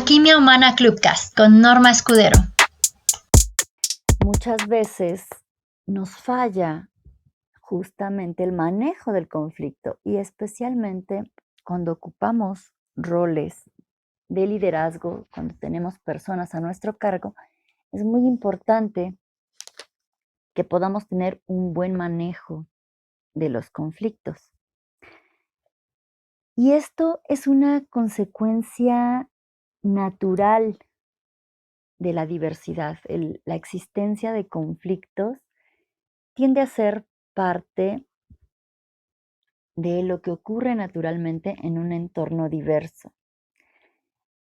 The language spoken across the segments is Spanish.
Alquimia Humana Clubcast con Norma Escudero. Muchas veces nos falla justamente el manejo del conflicto y especialmente cuando ocupamos roles de liderazgo, cuando tenemos personas a nuestro cargo, es muy importante que podamos tener un buen manejo de los conflictos. Y esto es una consecuencia natural de la diversidad. La existencia de conflictos tiende a ser parte de lo que ocurre naturalmente en un entorno diverso.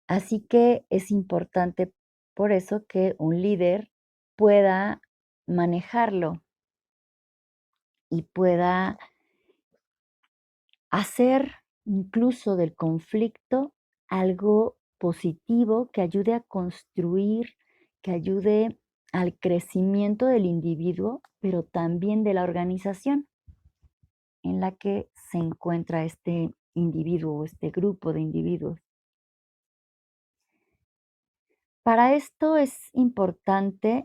Así que es importante por eso que un líder pueda manejarlo y pueda hacer incluso del conflicto algo positivo que ayude a construir, que ayude al crecimiento del individuo, pero también de la organización en la que se encuentra este individuo o este grupo de individuos. Para esto es importante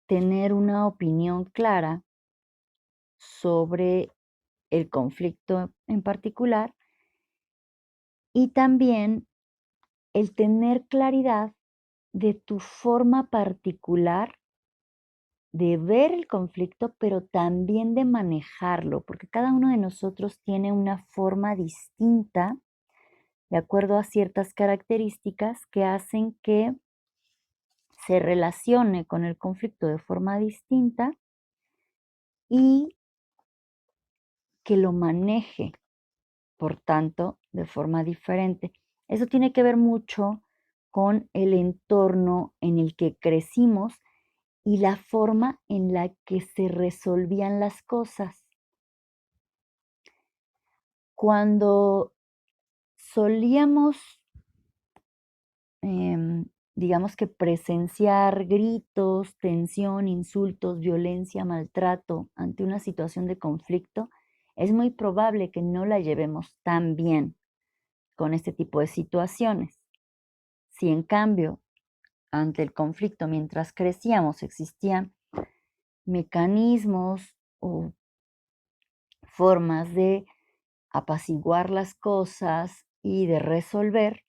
tener una opinión clara sobre el conflicto en particular y también el tener claridad de tu forma particular de ver el conflicto, pero también de manejarlo, porque cada uno de nosotros tiene una forma distinta de acuerdo a ciertas características que hacen que se relacione con el conflicto de forma distinta y que lo maneje, por tanto, de forma diferente. Eso tiene que ver mucho con el entorno en el que crecimos y la forma en la que se resolvían las cosas. Cuando solíamos, digamos que presenciar gritos, tensión, insultos, violencia, maltrato ante una situación de conflicto, es muy probable que no la llevemos tan bien con este tipo de situaciones. Si en cambio, ante el conflicto, mientras crecíamos, existían mecanismos o formas de apaciguar las cosas y de resolver,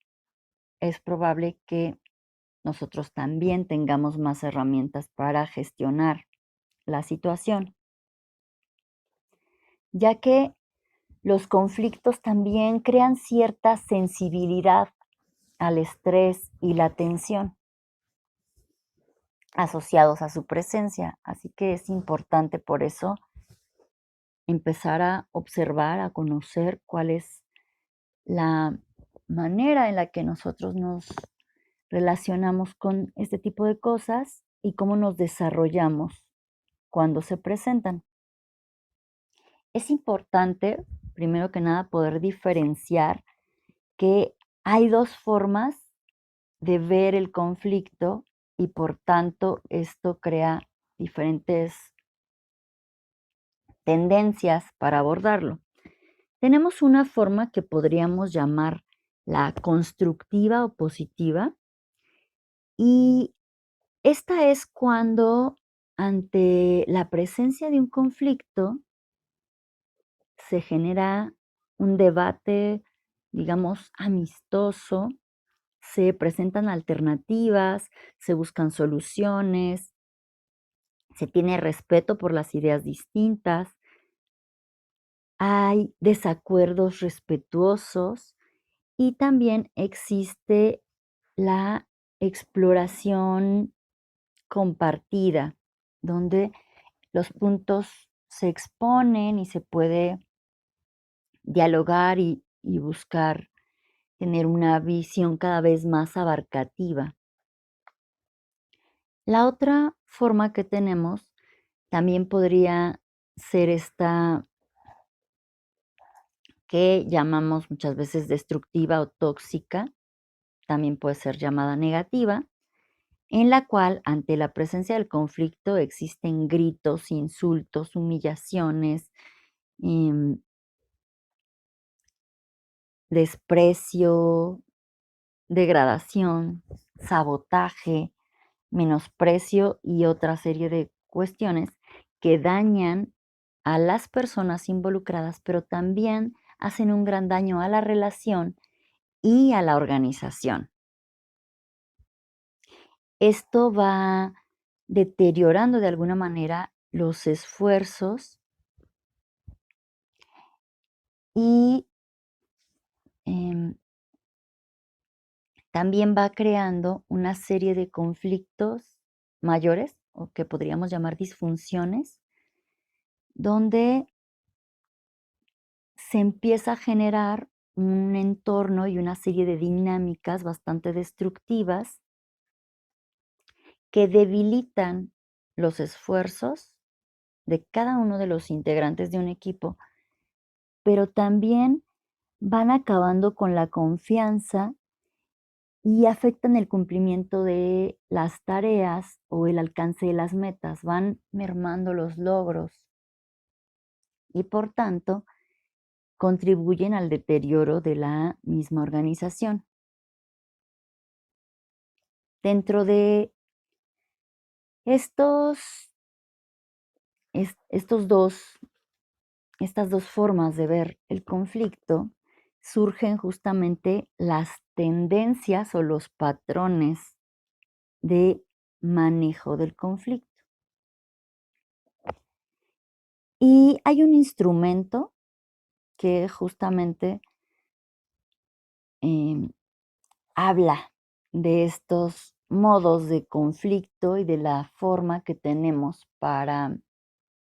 es probable que nosotros también tengamos más herramientas para gestionar la situación, ya que los conflictos también crean cierta sensibilidad al estrés y la tensión asociados a su presencia. Así que es importante por eso empezar a observar, a conocer cuál es la manera en la que nosotros nos relacionamos con este tipo de cosas y cómo nos desarrollamos cuando se presentan. Es importante, primero que nada, poder diferenciar que hay dos formas de ver el conflicto y por tanto esto crea diferentes tendencias para abordarlo. Tenemos una forma que podríamos llamar la constructiva o positiva y esta es cuando ante la presencia de un conflicto se genera un debate, digamos, amistoso, se presentan alternativas, se buscan soluciones, se tiene respeto por las ideas distintas, hay desacuerdos respetuosos y también existe la exploración compartida, donde los puntos se exponen y se puede dialogar y buscar tener una visión cada vez más abarcativa. La otra forma que tenemos también podría ser esta que llamamos muchas veces destructiva o tóxica, también puede ser llamada negativa, en la cual ante la presencia del conflicto existen gritos, insultos, humillaciones, desprecio, degradación, sabotaje, menosprecio y otra serie de cuestiones que dañan a las personas involucradas, pero también hacen un gran daño a la relación y a la organización. Esto va deteriorando de alguna manera los esfuerzos y también va creando una serie de conflictos mayores, o que podríamos llamar disfunciones, donde se empieza a generar un entorno y una serie de dinámicas bastante destructivas que debilitan los esfuerzos de cada uno de los integrantes de un equipo, pero también van acabando con la confianza y afectan el cumplimiento de las tareas o el alcance de las metas, van mermando los logros y por tanto contribuyen al deterioro de la misma organización. Dentro de estos estas dos formas de ver el conflicto, surgen justamente las tendencias o los patrones de manejo del conflicto. Y hay un instrumento que justamente habla de estos modos de conflicto y de la forma que tenemos para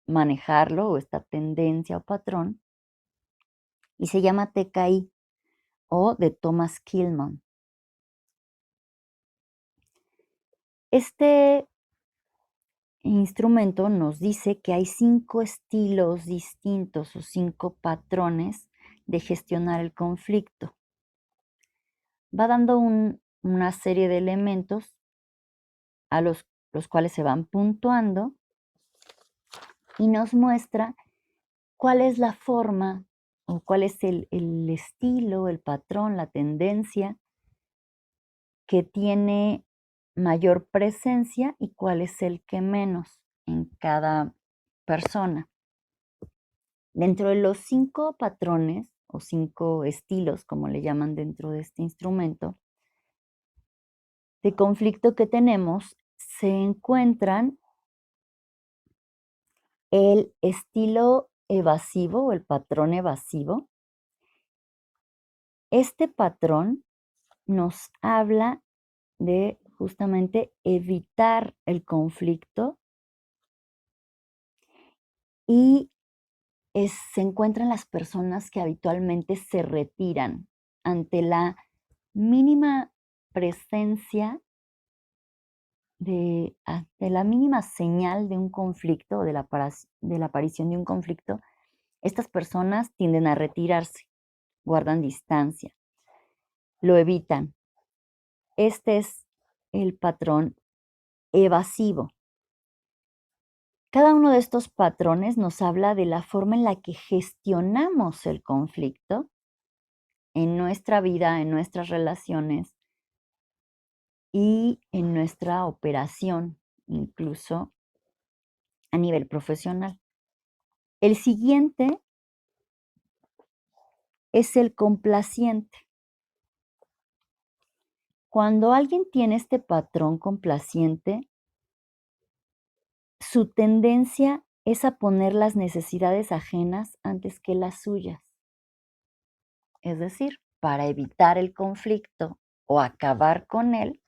manejarlo o esta tendencia o patrón, y se llama TKI o de Thomas Kilmann. Este instrumento nos dice que hay 5 estilos distintos o 5 patrones de gestionar el conflicto. Va dando una serie de elementos a los cuales se van puntuando y nos muestra cuál es la forma o cuál es el estilo, el patrón, la tendencia que tiene mayor presencia y cuál es el que menos en cada persona. Dentro de los 5 patrones o 5 estilos, como le llaman dentro de este instrumento, de conflicto que tenemos, se encuentran el estilo evasivo o el patrón evasivo. Este patrón nos habla de justamente evitar el conflicto y se encuentran las personas que habitualmente se retiran ante la mínima presencia ante la mínima señal de un conflicto o de la aparición de un conflicto. Estas personas tienden a retirarse, guardan distancia, lo evitan. Este es el patrón evasivo. Cada uno de estos patrones nos habla de la forma en la que gestionamos el conflicto en nuestra vida, en nuestras relaciones y en nuestra operación, incluso a nivel profesional. El siguiente es el complaciente. Cuando alguien tiene este patrón complaciente, su tendencia es a poner las necesidades ajenas antes que las suyas. Es decir, para evitar el conflicto o acabar con él,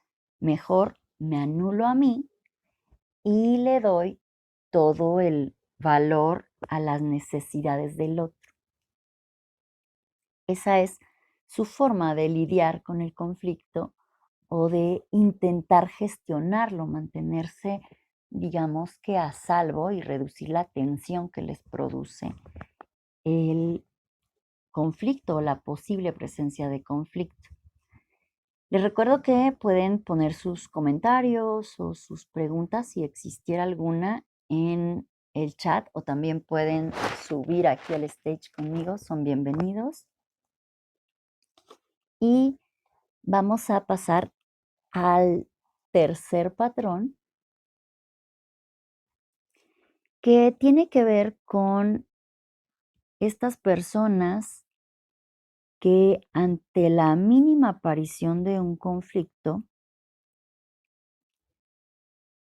mejor me anulo a mí y le doy todo el valor a las necesidades del otro. Esa es su forma de lidiar con el conflicto o de intentar gestionarlo, mantenerse, digamos que a salvo y reducir la tensión que les produce el conflicto o la posible presencia de conflicto. Les recuerdo que pueden poner sus comentarios o sus preguntas si existiera alguna en el chat o también pueden subir aquí al stage conmigo, son bienvenidos. Y vamos a pasar al tercer patrón, que tiene que ver con estas personas que ante la mínima aparición de un conflicto,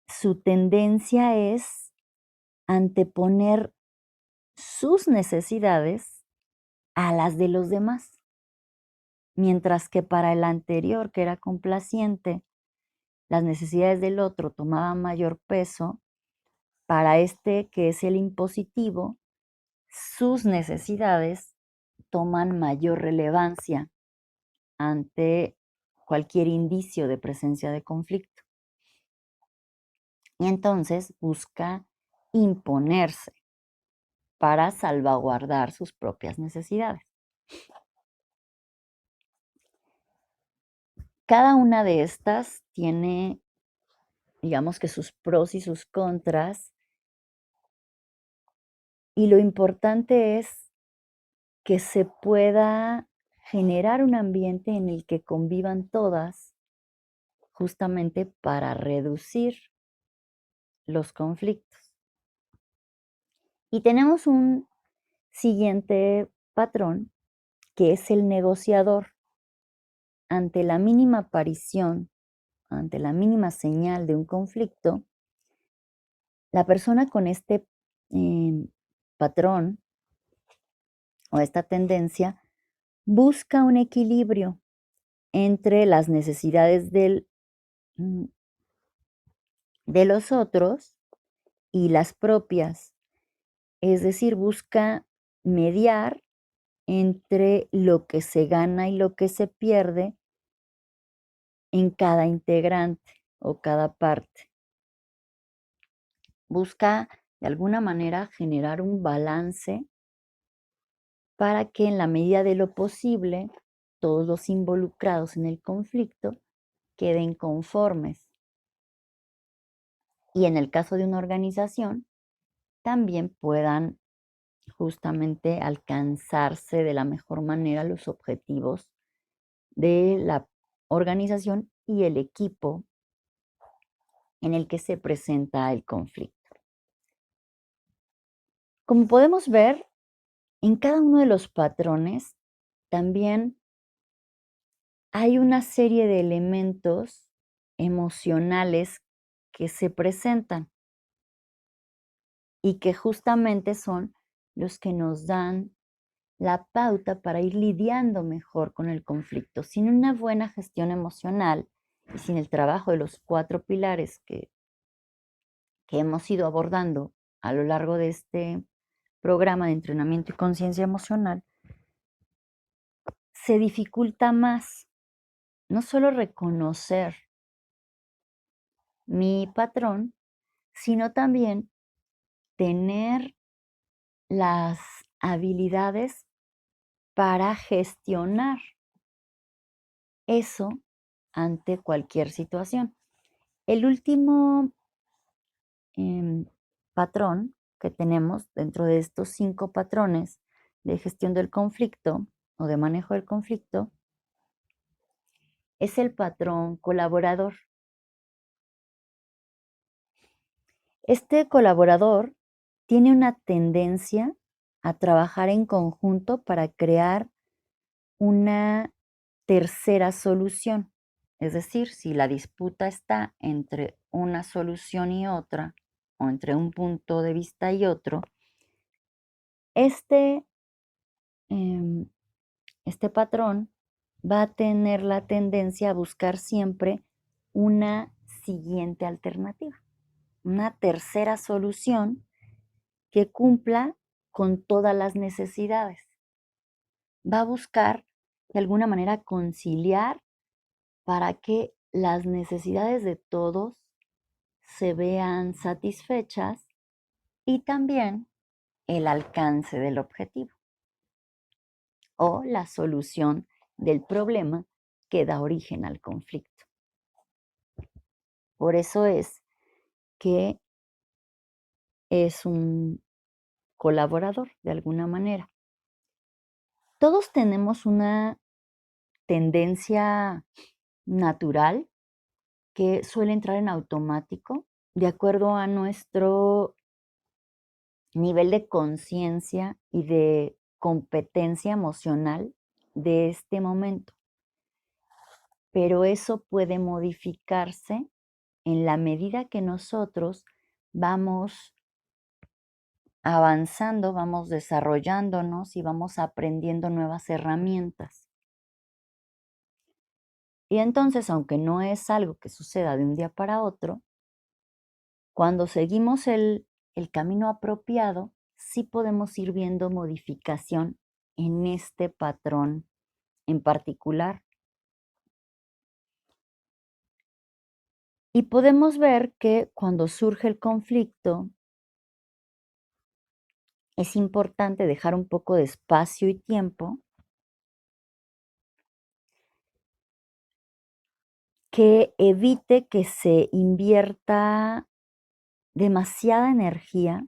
su tendencia es anteponer sus necesidades a las de los demás, mientras que para el anterior, que era complaciente, las necesidades del otro tomaban mayor peso. Para este, que es el impositivo, sus necesidades toman mayor relevancia ante cualquier indicio de presencia de conflicto. Y entonces busca imponerse para salvaguardar sus propias necesidades. Cada una de estas tiene, digamos que sus pros y sus contras, y lo importante es que se pueda generar un ambiente en el que convivan todas, justamente para reducir los conflictos. Y tenemos un siguiente patrón, que es el negociador. Ante la mínima aparición, ante la mínima señal de un conflicto, la persona con este patrón o esta tendencia busca un equilibrio entre las necesidades de los otros y las propias. Es decir, busca mediar entre lo que se gana y lo que se pierde en cada integrante o cada parte. Busca de alguna manera generar un balance para que en la medida de lo posible todos los involucrados en el conflicto queden conformes. Y en el caso de una organización, también puedan justamente alcanzarse de la mejor manera los objetivos de la organización y el equipo en el que se presenta el conflicto. Como podemos ver, en cada uno de los patrones también hay una serie de elementos emocionales que se presentan y que justamente son los que nos dan la pauta para ir lidiando mejor con el conflicto. Sin una buena gestión emocional y sin el trabajo de los 4 pilares que hemos ido abordando a lo largo de este programa de entrenamiento y conciencia emocional, se dificulta más no solo reconocer mi patrón, sino también tener las habilidades para gestionar eso ante cualquier situación. El último patrón que tenemos dentro de estos 5 patrones de gestión del conflicto o de manejo del conflicto es el patrón colaborador. Este colaborador tiene una tendencia a trabajar en conjunto para crear una tercera solución. Es decir, si la disputa está entre una solución y otra, o entre un punto de vista y otro, este patrón va a tener la tendencia a buscar siempre una siguiente alternativa, una tercera solución que cumpla con todas las necesidades. Va a buscar de alguna manera conciliar para que las necesidades de todos se vean satisfechas y también el alcance del objetivo o la solución del problema que da origen al conflicto. Por eso es que es un colaborador de alguna manera. Todos tenemos una tendencia natural que suele entrar en automático de acuerdo a nuestro nivel de conciencia y de competencia emocional de este momento. Pero eso puede modificarse en la medida que nosotros vamos avanzando, vamos desarrollándonos y vamos aprendiendo nuevas herramientas. Y entonces, aunque no es algo que suceda de un día para otro, cuando seguimos el camino apropiado, sí podemos ir viendo modificación en este patrón en particular. Y podemos ver que cuando surge el conflicto, es importante dejar un poco de espacio y tiempo que evite que se invierta demasiada energía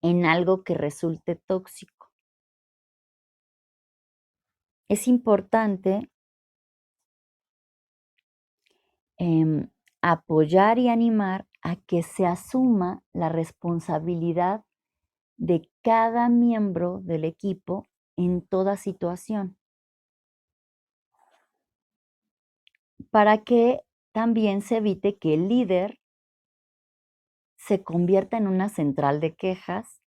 en algo que resulte tóxico. Es importante apoyar y animar a que se asuma la responsabilidad de cada miembro del equipo en toda situación, para que también se evite que el líder se convierta en una central de quejas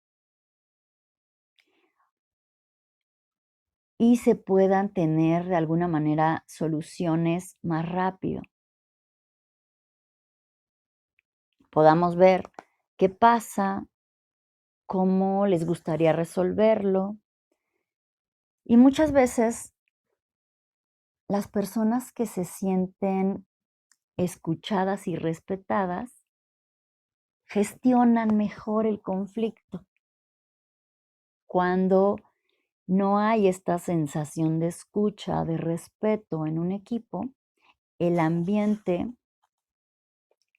y se puedan tener de alguna manera soluciones más rápido. Podamos ver qué pasa, cómo les gustaría resolverlo. Y muchas veces las personas que se sienten escuchadas y respetadas gestionan mejor el conflicto. Cuando no hay esta sensación de escucha, de respeto en un equipo, el ambiente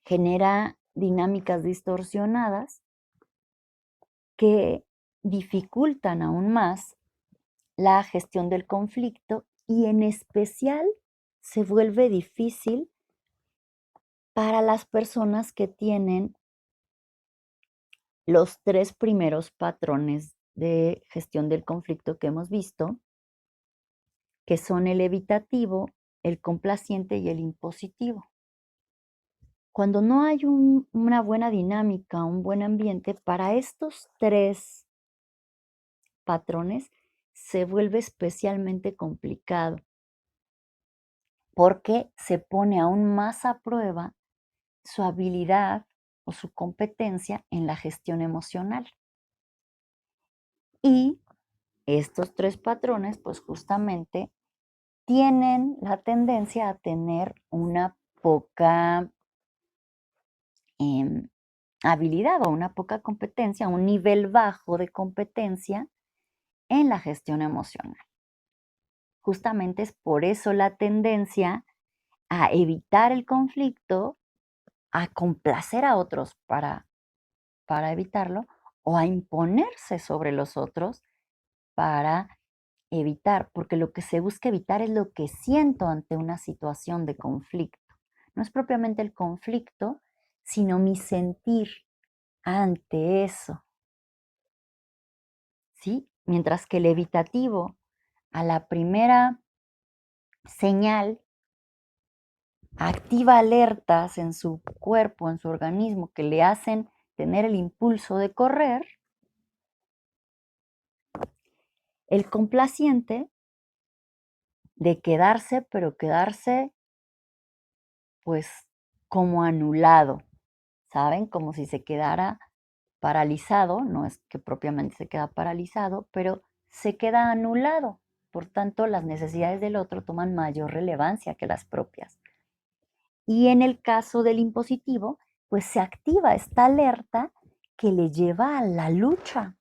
genera dinámicas distorsionadas que dificultan aún más la gestión del conflicto y en especial se vuelve difícil para las personas que tienen los 3 primeros patrones de gestión del conflicto que hemos visto, que son el evitativo, el complaciente y el impositivo. Cuando no hay una buena dinámica, un buen ambiente, para estos 3 patrones se vuelve especialmente complicado, porque se pone aún más a prueba su habilidad o su competencia en la gestión emocional. Y estos 3 patrones, pues justamente tienen la tendencia a tener una poca habilidad o una poca competencia, un nivel bajo de competencia en la gestión emocional. Justamente es por eso la tendencia a evitar el conflicto, a complacer a otros para evitarlo o a imponerse sobre los otros para evitar, porque lo que se busca evitar es lo que siento ante una situación de conflicto. No es propiamente el conflicto, sino mi sentir ante eso. ¿Sí? Mientras que el evitativo, a la primera señal, activa alertas en su cuerpo, en su organismo, que le hacen tener el impulso de correr. El complaciente, de quedarse, pero quedarse pues como anulado, ¿saben? Como si se quedara paralizado, no es que propiamente se queda paralizado, pero se queda anulado. Por tanto, las necesidades del otro toman mayor relevancia que las propias. Y en el caso del impositivo, pues se activa esta alerta que le lleva a la lucha,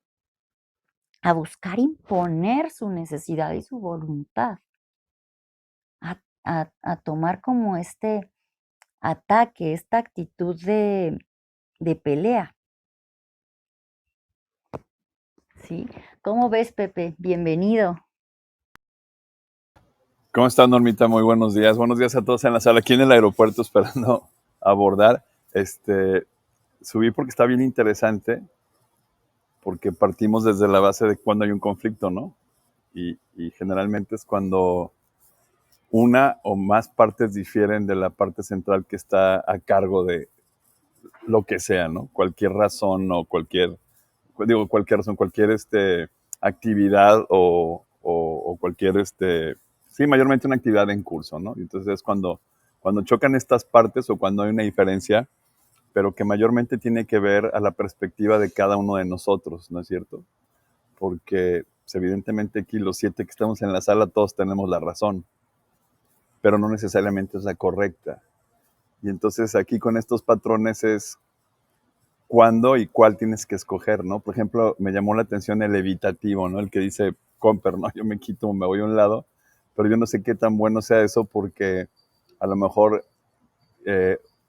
a buscar imponer su necesidad y su voluntad, a tomar como este ataque, esta actitud de pelea. ¿Sí? ¿Cómo ves, Pepe? Bienvenido. ¿Cómo está, Normita? Muy buenos días. Buenos días a todos en la sala, aquí en el aeropuerto esperando abordar. Subí porque está bien interesante, porque partimos desde la base de cuando hay un conflicto, ¿no? Y generalmente es cuando una o más partes difieren de la parte central que está a cargo de lo que sea, ¿no? Cualquier razón o cualquier razón, cualquier actividad o cualquier, sí, mayormente una actividad en curso, ¿no? Entonces es cuando chocan estas partes o cuando hay una diferencia, pero que mayormente tiene que ver a la perspectiva de cada uno de nosotros, ¿no es cierto? Porque pues, evidentemente aquí los 7 que estamos en la sala todos tenemos la razón, pero no necesariamente es la correcta. Y entonces aquí con estos patrones es cuándo y cuál tienes que escoger, ¿no? Por ejemplo, me llamó la atención el evitativo, ¿no? El que dice, Comper, ¿no? Yo me quito, me voy a un lado, pero yo no sé qué tan bueno sea eso porque a lo mejor,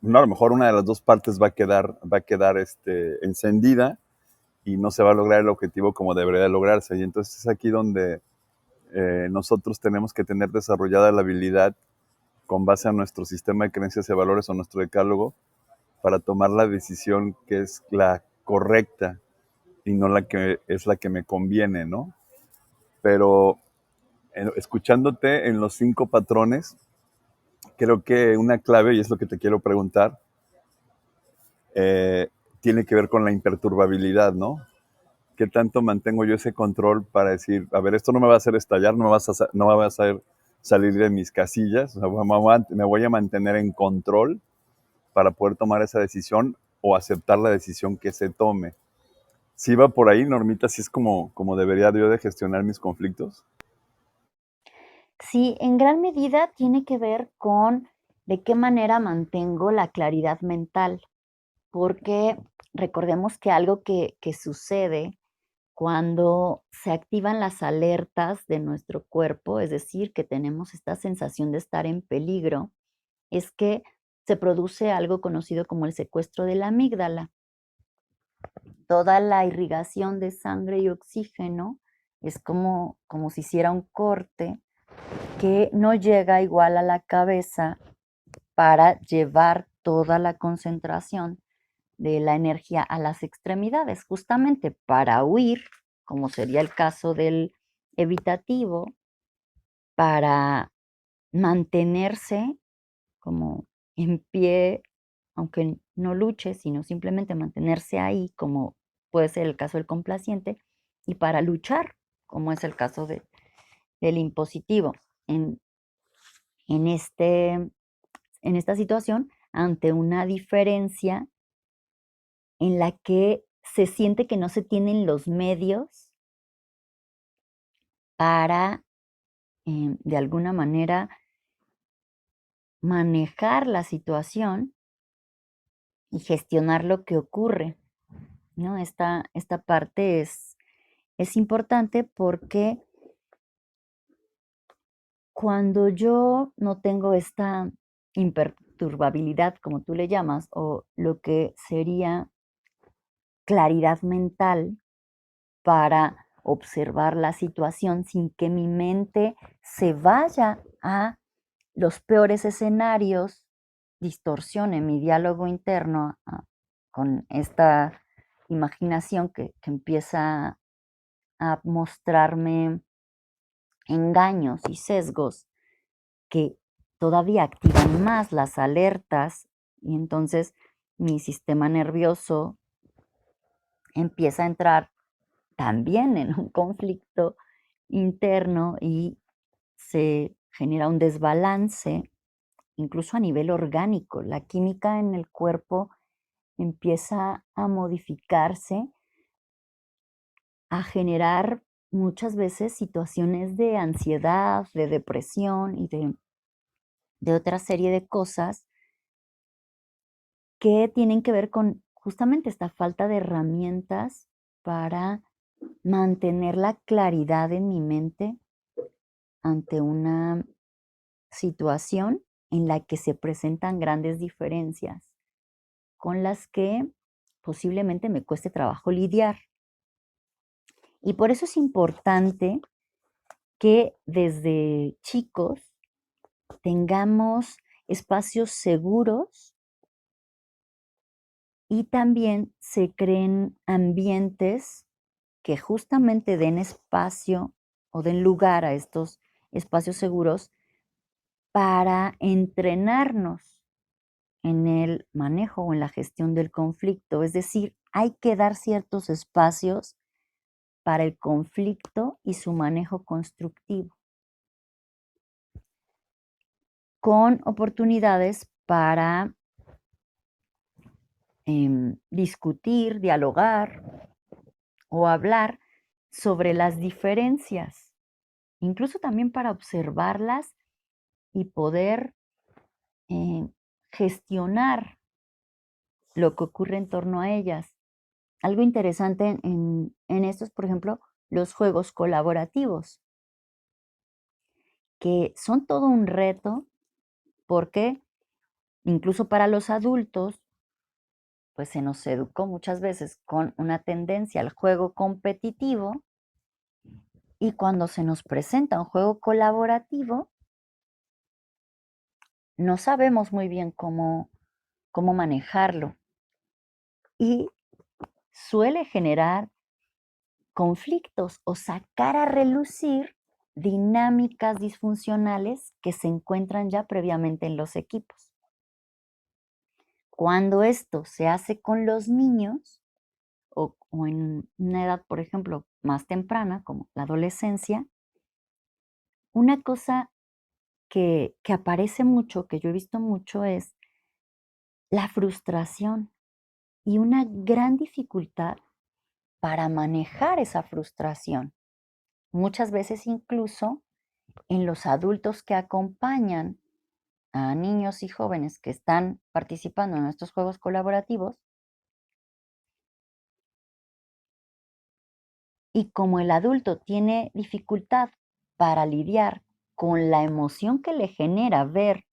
no, a lo mejor una de las dos partes va a quedar encendida y no se va a lograr el objetivo como debería de lograrse. Y entonces es aquí donde nosotros tenemos que tener desarrollada la habilidad con base a nuestro sistema de creencias y valores o nuestro decálogo para tomar la decisión que es la correcta y no la que es la que me conviene, ¿no? Pero escuchándote en los 5 patrones, creo que una clave, y es lo que te quiero preguntar, tiene que ver con la imperturbabilidad, ¿no? ¿Qué tanto mantengo yo ese control para decir, a ver, esto no me va a hacer estallar, no me va a hacer salir de mis casillas, o sea, me voy a mantener en control para poder tomar esa decisión o aceptar la decisión que se tome? Si va por ahí, Normita, si es como debería yo de gestionar mis conflictos. Sí, en gran medida tiene que ver con de qué manera mantengo la claridad mental, porque recordemos que algo que sucede cuando se activan las alertas de nuestro cuerpo, es decir, que tenemos esta sensación de estar en peligro, es que se produce algo conocido como el secuestro de la amígdala. Toda la irrigación de sangre y oxígeno es como si hiciera un corte que no llega igual a la cabeza para llevar toda la concentración de la energía a las extremidades, justamente para huir, como sería el caso del evitativo, para mantenerse como en pie, aunque no luche, sino simplemente mantenerse ahí, como puede ser el caso del complaciente, y para luchar, como es el caso del impositivo. En, en, este, en esta situación, ante una diferencia en la que se siente que no se tienen los medios para, de alguna manera, manejar la situación y gestionar lo que ocurre, ¿no? Esta parte es importante porque cuando yo no tengo esta imperturbabilidad, como tú le llamas, o lo que sería claridad mental para observar la situación sin que mi mente se vaya a los peores escenarios, distorsione mi diálogo interno con esta imaginación que empieza a mostrarme engaños y sesgos que todavía activan más las alertas y entonces mi sistema nervioso empieza a entrar también en un conflicto interno y se genera un desbalance, incluso a nivel orgánico. La química en el cuerpo empieza a modificarse, a generar muchas veces situaciones de ansiedad, de depresión y de otra serie de cosas que tienen que ver con justamente esta falta de herramientas para mantener la claridad en mi mente ante una situación en la que se presentan grandes diferencias con las que posiblemente me cueste trabajo lidiar. Y por eso es importante que desde chicos tengamos espacios seguros y también se creen ambientes que justamente den espacio o den lugar a estos espacios seguros para entrenarnos en el manejo o en la gestión del conflicto. Es decir, hay que dar ciertos espacios para el conflicto y su manejo constructivo, con oportunidades para discutir, dialogar o hablar sobre las diferencias, incluso también para observarlas y poder gestionar lo que ocurre en torno a ellas. Algo interesante en estos, por ejemplo, los juegos colaborativos, que son todo un reto porque incluso para los adultos, pues se nos educó muchas veces con una tendencia al juego competitivo y cuando se nos presenta un juego colaborativo, no sabemos muy bien cómo manejarlo y suele generar conflictos o sacar a relucir dinámicas disfuncionales que se encuentran ya previamente en los equipos. Cuando esto se hace con los niños o en una edad, por ejemplo, más temprana, como la adolescencia, una cosa que aparece mucho, que yo he visto mucho, es la frustración y una gran dificultad para manejar esa frustración. Muchas veces incluso en los adultos que acompañan a niños y jóvenes que están participando en estos juegos colaborativos, y como el adulto tiene dificultad para lidiar con la emoción que le genera ver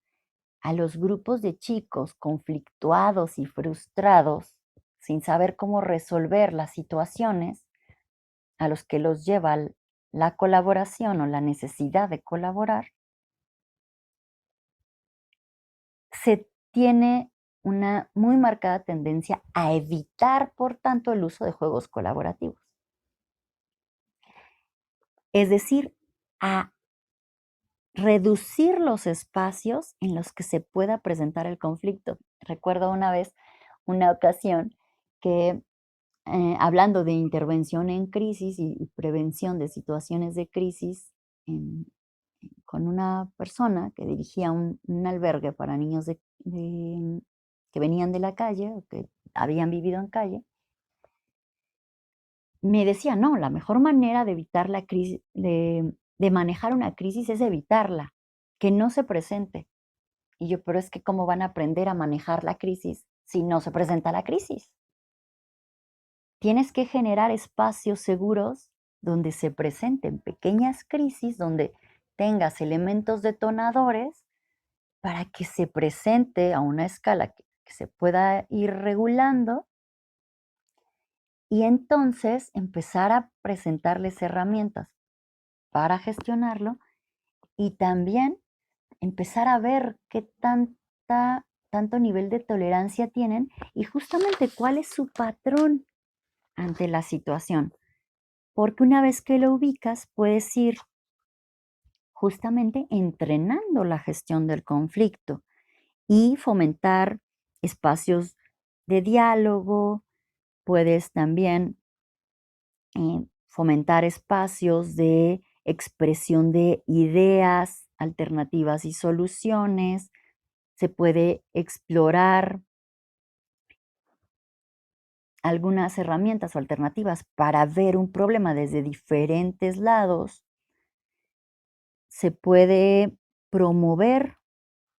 a los grupos de chicos conflictuados y frustrados, sin saber cómo resolver las situaciones a los que los lleva la colaboración o la necesidad de colaborar, se tiene una muy marcada tendencia a evitar, por tanto, el uso de juegos colaborativos. Es decir, a reducir los espacios en los que se pueda presentar el conflicto. Recuerdo una ocasión que hablando de intervención en crisis y prevención de situaciones de crisis con una persona que dirigía un albergue para niños que venían de la calle o que habían vivido en calle, me decía, no, la mejor manera de evitar la crisis, de manejar una crisis es evitarla, que no se presente. Y yo, pero es que ¿cómo van a aprender a manejar la crisis si no se presenta la crisis? Tienes que generar espacios seguros donde se presenten pequeñas crisis, donde tengas elementos detonadores para que se presente a una escala que se pueda ir regulando y entonces empezar a presentarles herramientas para gestionarlo y también empezar a ver qué tanto nivel de tolerancia tienen y justamente cuál es su patrón ante la situación. Porque una vez que lo ubicas, puedes ir justamente entrenando la gestión del conflicto y fomentar espacios de diálogo. Puedes también fomentar espacios de expresión de ideas, alternativas y soluciones. Se puede explorar algunas herramientas o alternativas para ver un problema desde diferentes lados. Se puede promover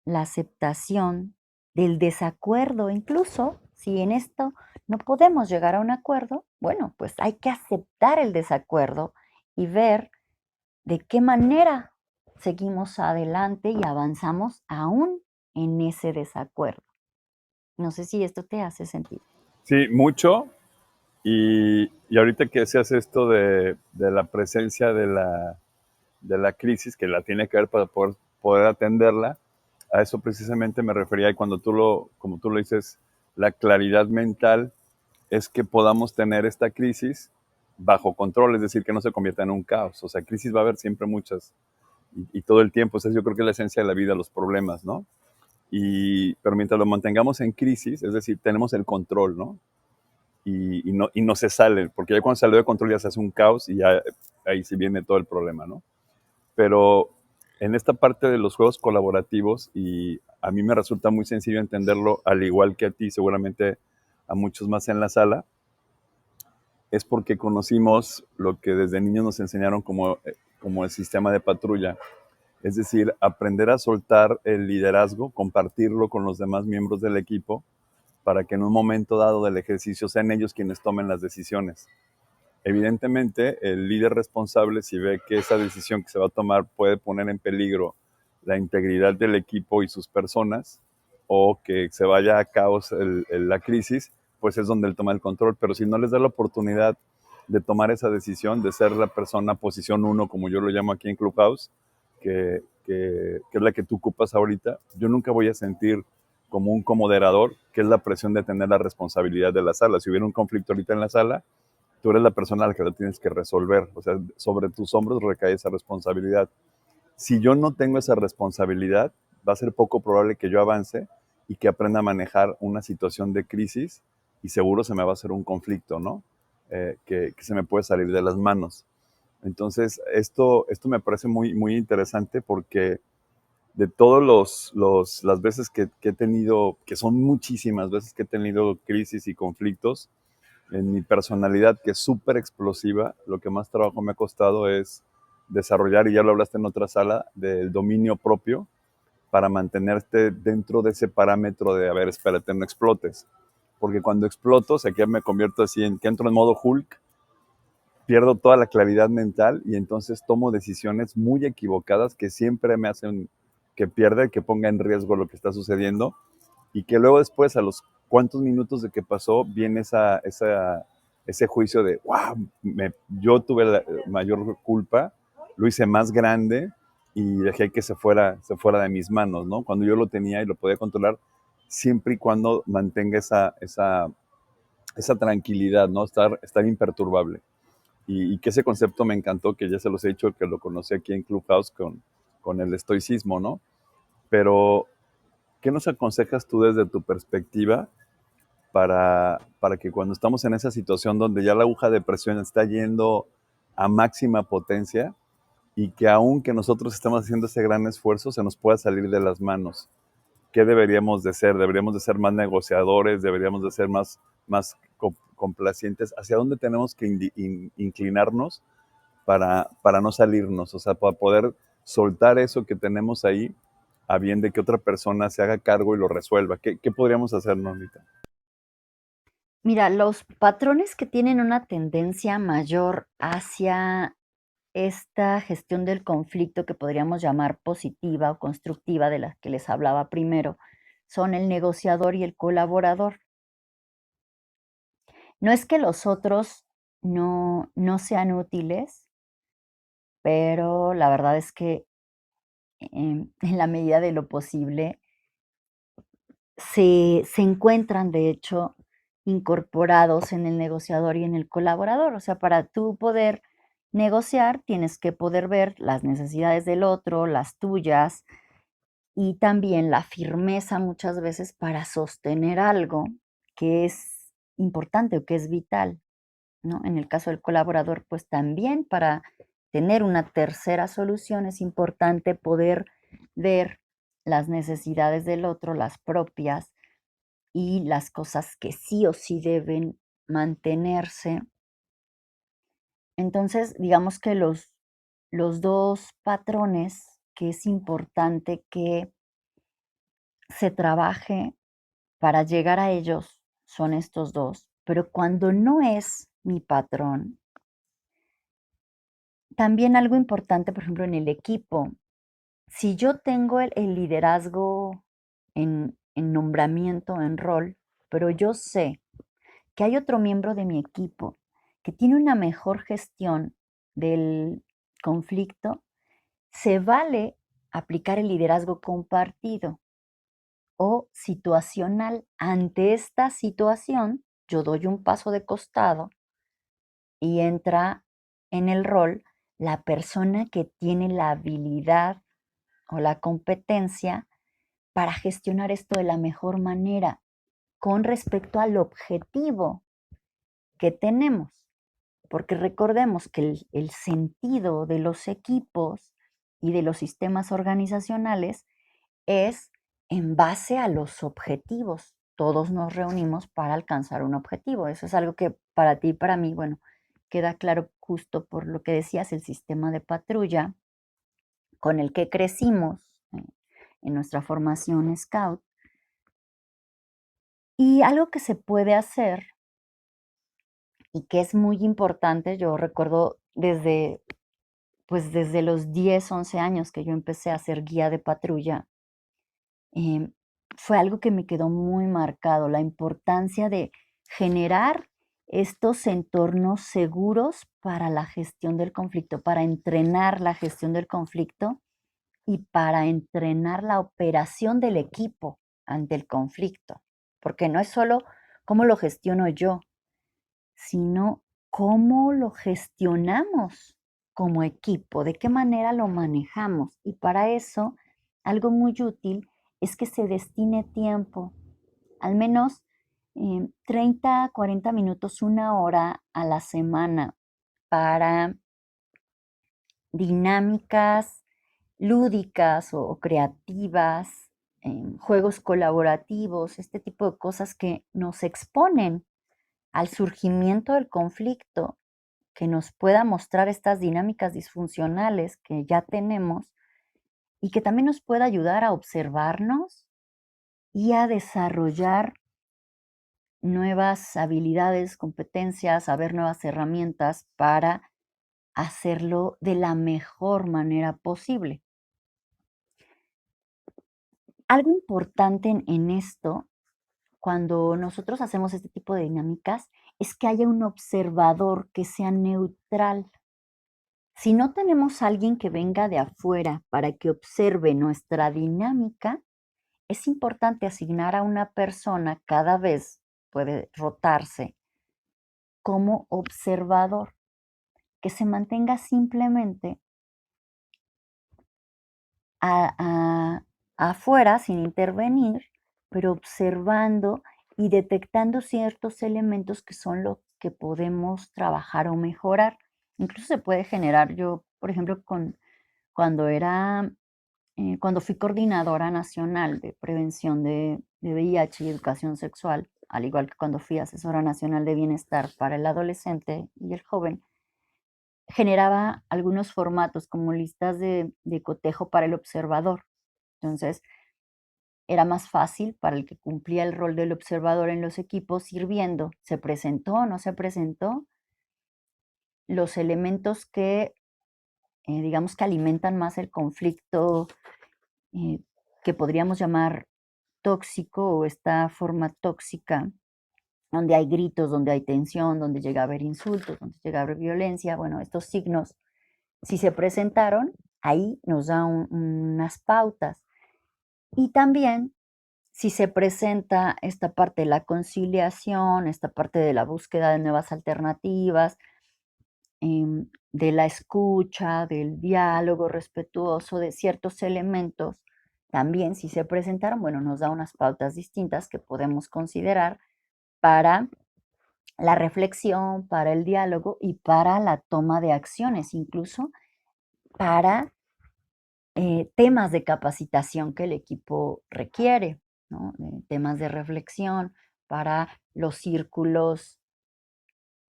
la aceptación del desacuerdo, incluso si en esto no podemos llegar a un acuerdo, bueno, pues hay que aceptar el desacuerdo y ver de qué manera seguimos adelante y avanzamos aún en ese desacuerdo. No sé si esto te hace sentido. Sí, mucho. Y ahorita que se hace esto de la presencia de la crisis, que la tiene que ver para poder atenderla, a eso precisamente me refería, y cuando como tú lo dices, la claridad mental es que podamos tener esta crisis bajo control, es decir, que no se convierta en un caos. O sea, crisis va a haber siempre muchas y todo el tiempo. O sea, yo creo que es la esencia de la vida, los problemas, ¿no? Pero mientras lo mantengamos en crisis, es decir, tenemos el control, ¿no? Y no se sale, porque ya cuando sale de control ya se hace un caos y ya ahí sí viene todo el problema, ¿no? Pero en esta parte de los juegos colaborativos, y a mí me resulta muy sencillo entenderlo, al igual que a ti, seguramente a muchos más en la sala, es porque conocimos lo que desde niños nos enseñaron como el sistema de patrulla. Es decir, aprender a soltar el liderazgo, compartirlo con los demás miembros del equipo, para que en un momento dado del ejercicio sean ellos quienes tomen las decisiones. Evidentemente, el líder responsable, si ve que esa decisión que se va a tomar puede poner en peligro la integridad del equipo y sus personas, o que se vaya a caos la crisis, pues es donde él toma el control. Pero si no les da la oportunidad de tomar esa decisión, de ser la persona posición uno, como yo lo llamo aquí en Clubhouse, que es la que tú ocupas ahorita, yo nunca voy a sentir como un comoderador, que es la presión de tener la responsabilidad de la sala. Si hubiera un conflicto ahorita en la sala, tú eres la persona a la que lo tienes que resolver. O sea, sobre tus hombros recae esa responsabilidad. Si yo no tengo esa responsabilidad, va a ser poco probable que yo avance y que aprenda a manejar una situación de crisis, y seguro se me va a hacer un conflicto, ¿no? Que se me puede salir de las manos. Entonces, esto me parece muy, muy interesante, porque de todas las veces que he tenido, que son muchísimas veces que he tenido crisis y conflictos, en mi personalidad, que es súper explosiva, lo que más trabajo me ha costado es desarrollar, y ya lo hablaste en otra sala, del dominio propio, para mantenerte dentro de ese parámetro de, a ver, espérate, no explotes. Porque cuando exploto, o sea, que me convierto así, que entro en modo Hulk, pierdo toda la claridad mental y entonces tomo decisiones muy equivocadas que siempre me hacen que pierda y que ponga en riesgo lo que está sucediendo, y que luego después, a los cuantos minutos de que pasó, viene ese juicio de, wow, yo tuve la mayor culpa, lo hice más grande y dejé que se fuera de mis manos, ¿no? Cuando yo lo tenía y lo podía controlar, siempre y cuando mantenga esa tranquilidad, ¿no? Estar imperturbable. Y que ese concepto me encantó, que ya se los he dicho, que lo conocí aquí en Clubhouse con el estoicismo, ¿no? Pero, ¿qué nos aconsejas tú desde tu perspectiva para que cuando estamos en esa situación donde ya la aguja de presión está yendo a máxima potencia, y que aunque nosotros estemos haciendo ese gran esfuerzo, se nos pueda salir de las manos? ¿Qué deberíamos de ser? ¿Deberíamos de ser más negociadores? ¿Deberíamos de ser más complacientes? ¿Hacia dónde tenemos que inclinarnos para no salirnos? O sea, para poder soltar eso que tenemos ahí, a bien de que otra persona se haga cargo y lo resuelva. ¿Qué podríamos hacer, Normita? Mira, los patrones que tienen una tendencia mayor hacia esta gestión del conflicto, que podríamos llamar positiva o constructiva, de la que les hablaba primero, son el negociador y el colaborador. No es que los otros no sean útiles, pero la verdad es que en la medida de lo posible se encuentran, de hecho, incorporados en el negociador y en el colaborador. O sea, para tú poder negociar, tienes que poder ver las necesidades del otro, las tuyas, y también la firmeza muchas veces para sostener algo que es importante o que es vital, ¿no? En el caso del colaborador, pues también para tener una tercera solución es importante poder ver las necesidades del otro, las propias, y las cosas que sí o sí deben mantenerse. Entonces, digamos que los dos patrones que es importante que se trabaje para llegar a ellos son estos dos, pero cuando no es mi patrón, también algo importante, por ejemplo, en el equipo, si yo tengo el liderazgo en nombramiento, en rol, pero yo sé que hay otro miembro de mi equipo que tiene una mejor gestión del conflicto, se vale aplicar el liderazgo compartido. o situacional. Ante esta situación, yo doy un paso de costado y entra en el rol la persona que tiene la habilidad o la competencia para gestionar esto de la mejor manera con respecto al objetivo que tenemos. Porque recordemos que el sentido de los equipos y de los sistemas organizacionales es en base a los objetivos. Todos nos reunimos para alcanzar un objetivo. Eso es algo que para ti y para mí, bueno, queda claro justo por lo que decías, el sistema de patrulla con el que crecimos en nuestra formación Scout. Y algo que se puede hacer y que es muy importante, yo recuerdo desde los 10, 11 años que yo empecé a ser guía de patrulla, em, fue algo que me quedó muy marcado, la importancia de generar estos entornos seguros para la gestión del conflicto, para entrenar la gestión del conflicto y para entrenar la operación del equipo ante el conflicto. Porque no es solo cómo lo gestiono yo, sino cómo lo gestionamos como equipo, de qué manera lo manejamos. Y para eso, algo muy útil es que se destine tiempo, al menos 30, 40 minutos, una hora a la semana para dinámicas lúdicas o creativas, juegos colaborativos, este tipo de cosas que nos exponen al surgimiento del conflicto, que nos pueda mostrar estas dinámicas disfuncionales que ya tenemos y que también nos pueda ayudar a observarnos y a desarrollar nuevas habilidades, competencias, a ver nuevas herramientas para hacerlo de la mejor manera posible. Algo importante en esto, cuando nosotros hacemos este tipo de dinámicas, es que haya un observador que sea neutral. Si no tenemos a alguien que venga de afuera para que observe nuestra dinámica, es importante asignar a una persona, cada vez puede rotarse, como observador, que se mantenga simplemente afuera sin intervenir, pero observando y detectando ciertos elementos que son lo que podemos trabajar o mejorar. Incluso se puede generar, yo, por ejemplo, cuando cuando fui coordinadora nacional de prevención de VIH y educación sexual, al igual que cuando fui asesora nacional de bienestar para el adolescente y el joven, generaba algunos formatos como listas de cotejo para el observador. Entonces, era más fácil para el que cumplía el rol del observador en los equipos ir viendo, ¿se presentó o no se presentó? Los elementos que, digamos que alimentan más el conflicto, eh, que podríamos llamar tóxico o esta forma tóxica, donde hay gritos, donde hay tensión, donde llega a haber insultos, donde llega a haber violencia. Bueno, estos signos, si se presentaron, ahí nos da unas pautas. Y también, si se presenta esta parte de la conciliación, esta parte de la búsqueda de nuevas alternativas, de la escucha, del diálogo respetuoso, de ciertos elementos, también si se presentaron, bueno, nos da unas pautas distintas que podemos considerar para la reflexión, para el diálogo y para la toma de acciones, incluso para temas de capacitación que el equipo requiere, ¿no? Temas de reflexión para los círculos.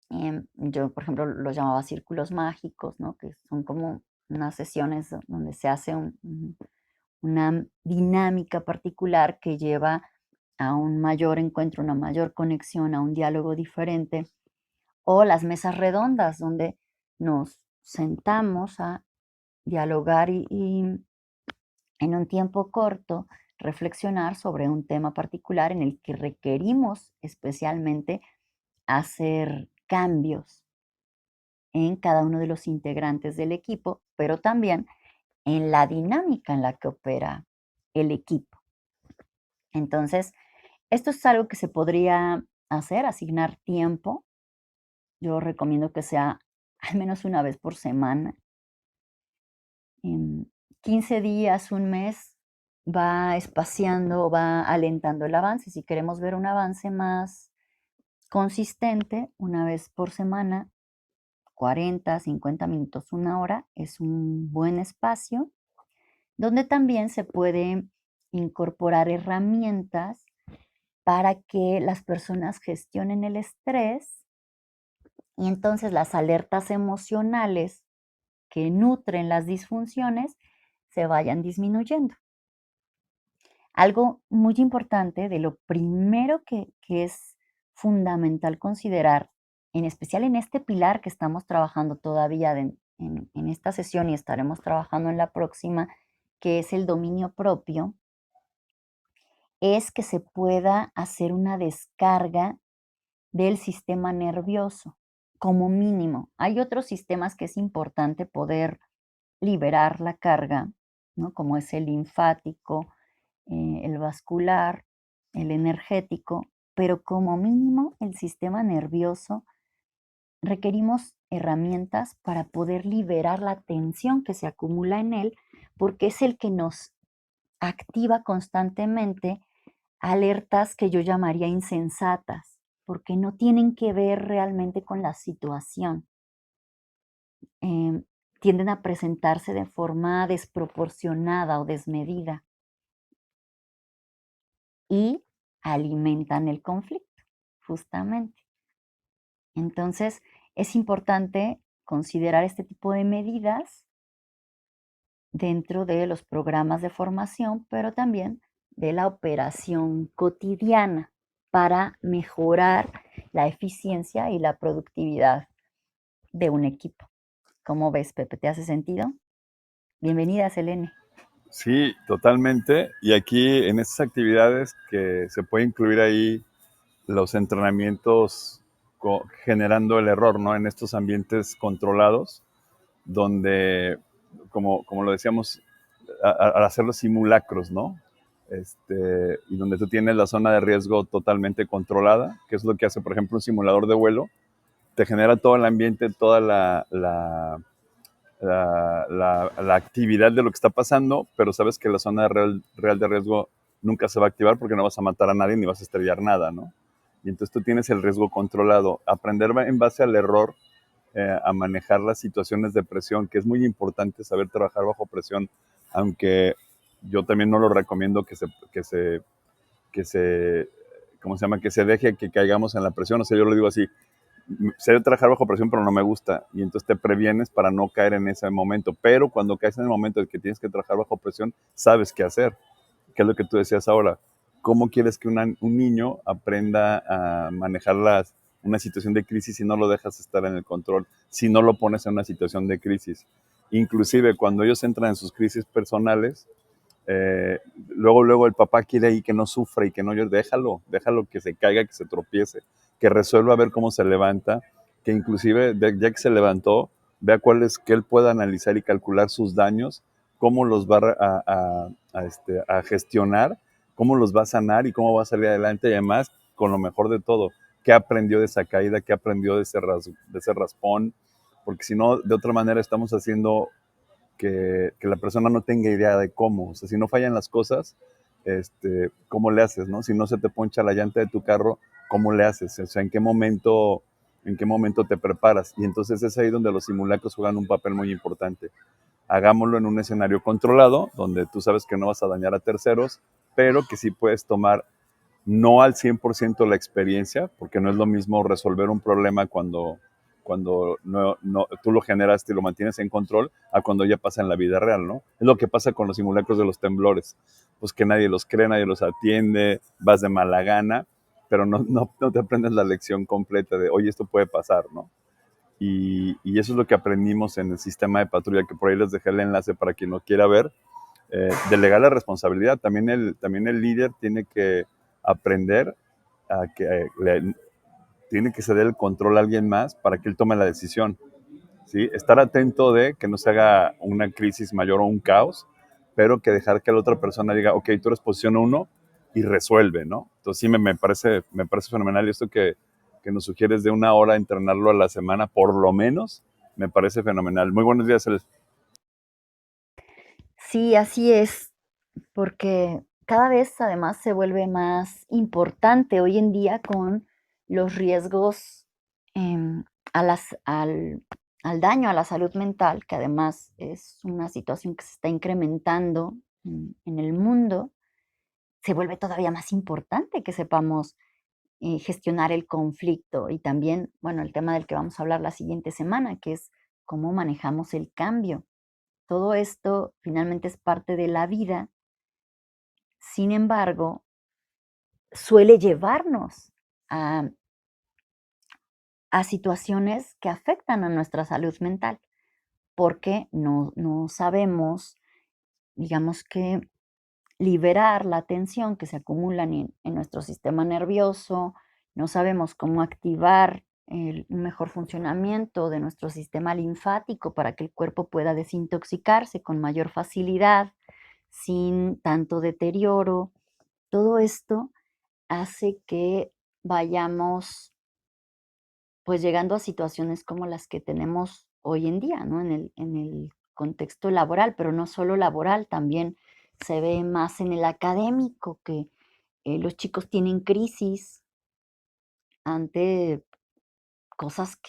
Yo, por ejemplo, los llamaba círculos mágicos, ¿no? Que son como unas sesiones donde se hace una dinámica particular que lleva a un mayor encuentro, una mayor conexión, a un diálogo diferente. O las mesas redondas, donde nos sentamos a dialogar y en un tiempo corto reflexionar sobre un tema particular en el que requerimos especialmente hacer cambios en cada uno de los integrantes del equipo, pero también en la dinámica en la que opera el equipo. Entonces, esto es algo que se podría hacer, asignar tiempo. Yo recomiendo que sea al menos una vez por semana. En 15 días, un mes, va espaciando, va alentando el avance. Si queremos ver un avance más consistente, una vez por semana, 40, 50 minutos, una hora, es un buen espacio donde también se puede incorporar herramientas para que las personas gestionen el estrés y entonces las alertas emocionales que nutren las disfunciones se vayan disminuyendo. Algo muy importante de lo primero que es fundamental considerar, en especial en este pilar que estamos trabajando todavía en esta sesión y estaremos trabajando en la próxima, que es el dominio propio, es que se pueda hacer una descarga del sistema nervioso, como mínimo. Hay otros sistemas que es importante poder liberar la carga, ¿no? Como es el linfático, el vascular, el energético, pero como mínimo el sistema nervioso requerimos herramientas para poder liberar la tensión que se acumula en él, porque es el que nos activa constantemente alertas que yo llamaría insensatas, porque no tienen que ver realmente con la situación. Em, Tienden a presentarse de forma desproporcionada o desmedida y alimentan el conflicto, justamente. Entonces, es importante considerar este tipo de medidas dentro de los programas de formación, pero también de la operación cotidiana para mejorar la eficiencia y la productividad de un equipo. ¿Cómo ves, Pepe? ¿Te hace sentido? Bienvenida, Selene. Sí, totalmente. Y aquí en estas actividades que se puede incluir ahí los entrenamientos generando el error, ¿no? En estos ambientes controlados, donde, como lo decíamos, al hacer los simulacros, ¿no? Y donde tú tienes la zona de riesgo totalmente controlada, que es lo que hace, por ejemplo, un simulador de vuelo, te genera todo el ambiente, toda la actividad de lo que está pasando, pero sabes que la zona real de riesgo nunca se va a activar porque no vas a matar a nadie ni vas a estrellar nada, ¿no? Y entonces tú tienes el riesgo controlado. Aprender en base al error a manejar las situaciones de presión, que es muy importante saber trabajar bajo presión, aunque yo también no lo recomiendo que se, ¿cómo se llama? Que se deje que caigamos en la presión. O sea, yo lo digo así, sé trabajar bajo presión, pero no me gusta. Y entonces te previenes para no caer en ese momento. Pero cuando caes en el momento en que tienes que trabajar bajo presión, sabes qué hacer. ¿Qué es lo que tú decías ahora? ¿Cómo quieres que un niño aprenda a manejar una situación de crisis si no lo dejas estar en el control, si no lo pones en una situación de crisis? Inclusive cuando ellos entran en sus crisis personales, luego el papá quiere ahí que no sufra y que no llore, déjalo que se caiga, que se tropiece, que resuelva a ver cómo se levanta, que inclusive ya que se levantó, vea que él pueda analizar y calcular sus daños, cómo los va a gestionar, cómo los va a sanar y cómo va a salir adelante, y además con lo mejor de todo, qué aprendió de esa caída, qué aprendió de ese raspón, porque si no, de otra manera estamos haciendo que la persona no tenga idea de cómo. O sea, si no fallan las cosas, ¿cómo le haces, no? Si no se te poncha la llanta de tu carro, ¿cómo le haces? O sea, ¿en qué momento te preparas? Y entonces es ahí donde los simulacros juegan un papel muy importante. Hagámoslo en un escenario controlado, donde tú sabes que no vas a dañar a terceros, pero que sí puedes tomar no al 100% la experiencia, porque no es lo mismo resolver un problema cuando tú lo generaste y lo mantienes en control, a cuando ya pasa en la vida real, ¿no? Es lo que pasa con los simulacros de los temblores, pues que nadie los cree, nadie los atiende, vas de mala gana, pero no te aprendes la lección completa de, oye, esto puede pasar, ¿no? Y eso es lo que aprendimos en el sistema de patrulla, que por ahí les dejé el enlace para quien lo quiera ver. Delegar la responsabilidad. También el líder tiene que aprender a que tiene que ceder el control a alguien más para que él tome la decisión, ¿sí? Estar atento de que no se haga una crisis mayor o un caos, pero que dejar que la otra persona diga, ok, tú eres posición 1, y resuelve, ¿no? Entonces sí me parece fenomenal. Y esto que nos sugieres de 1 hora entrenarlo a la semana, por lo menos, me parece fenomenal. Muy buenos días, El. Sí, así es, porque cada vez además se vuelve más importante hoy en día con los riesgos a al daño a la salud mental, que además es una situación que se está incrementando en el mundo. Se vuelve todavía más importante que sepamos gestionar el conflicto y también, bueno, el tema del que vamos a hablar la siguiente semana, que es cómo manejamos el cambio. Todo esto finalmente es parte de la vida, sin embargo, suele llevarnos a, a situaciones que afectan a nuestra salud mental, porque no sabemos, digamos que, liberar la tensión que se acumula en nuestro sistema nervioso, no sabemos cómo activar un mejor funcionamiento de nuestro sistema linfático para que el cuerpo pueda desintoxicarse con mayor facilidad, sin tanto deterioro. Todo esto hace que vayamos pues llegando a situaciones como las que tenemos hoy en día, ¿no? En el contexto laboral, pero no solo laboral, también se ve más en el académico, que los chicos tienen crisis ante cosas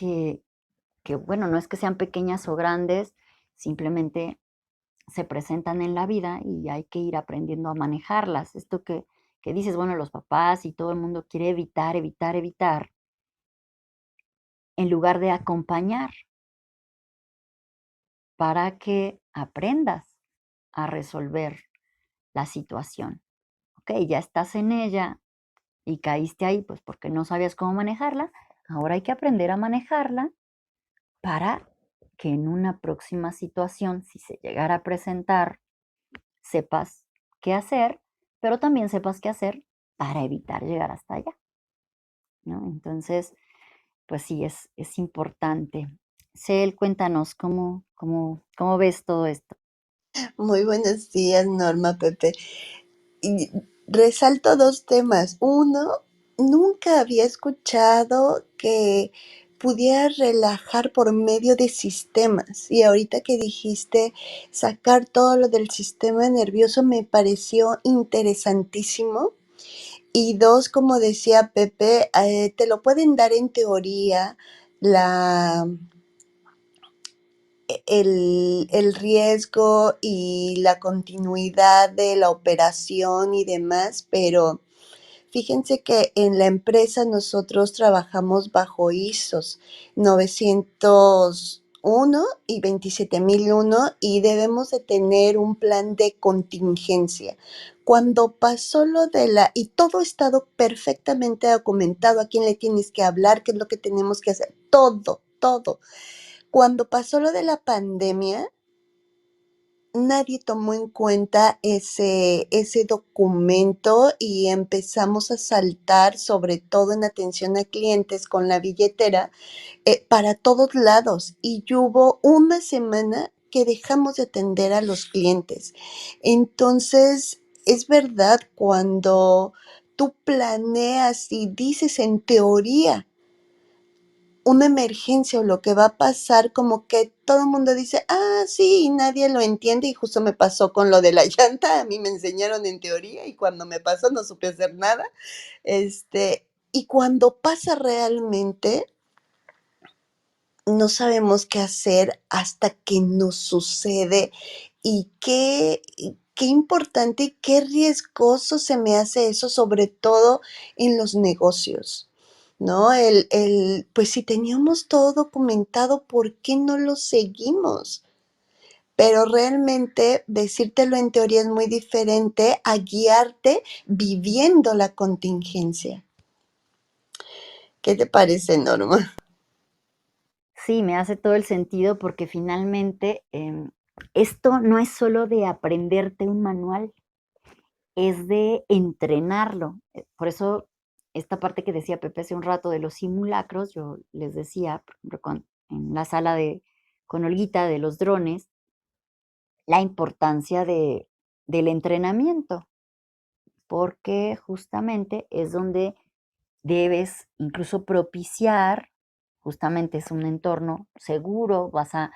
bueno, no es que sean pequeñas o grandes, simplemente se presentan en la vida y hay que ir aprendiendo a manejarlas. Esto que dices, bueno, los papás y todo el mundo quiere evitar, evitar, evitar, en lugar de acompañar para que aprendas a resolver la situación. Ok, ya estás en ella y caíste ahí, pues porque no sabías cómo manejarla. Ahora hay que aprender a manejarla para que en una próxima situación, si se llegara a presentar, sepas qué hacer, pero también sepas qué hacer para evitar llegar hasta allá, ¿no? Entonces, pues sí, es importante. Cel, cuéntanos cómo ves todo esto. Muy buenos días, Norma, Pepe. Y resalto dos temas. Uno, nunca había escuchado que pudiera relajar por medio de sistemas. Y ahorita que dijiste sacar todo lo del sistema nervioso me pareció interesantísimo. Y dos, como decía Pepe, te lo pueden dar en teoría la el riesgo y la continuidad de la operación y demás, pero fíjense que en la empresa nosotros trabajamos bajo ISOs 901 y 27001 y debemos de tener un plan de contingencia. Cuando pasó lo de y todo ha estado perfectamente documentado, a quién le tienes que hablar, qué es lo que tenemos que hacer, todo, todo. Cuando pasó lo de la pandemia, nadie tomó en cuenta ese documento y empezamos a saltar, sobre todo en atención a clientes con la billetera, para todos lados. Y hubo una semana que dejamos de atender a los clientes. Entonces, es verdad, cuando tú planeas y dices en teoría, una emergencia o lo que va a pasar, como que todo el mundo dice, sí, y nadie lo entiende. Y justo me pasó con lo de la llanta, a mí me enseñaron en teoría y cuando me pasó no supe hacer nada. Y cuando pasa realmente, no sabemos qué hacer hasta que nos sucede. Y qué importante y qué riesgoso se me hace eso, sobre todo en los negocios, ¿no? Pues si teníamos todo documentado, ¿por qué no lo seguimos? Pero realmente decírtelo en teoría es muy diferente a guiarte viviendo la contingencia. ¿Qué te parece, Norma? Sí, me hace todo el sentido porque finalmente esto no es solo de aprenderte un manual, es de entrenarlo. Por eso, esta parte que decía Pepe hace un rato de los simulacros, yo les decía, por ejemplo, en la sala con Olguita de los drones, la importancia del entrenamiento. porque justamente es donde debes incluso propiciar, justamente es un entorno seguro, vas a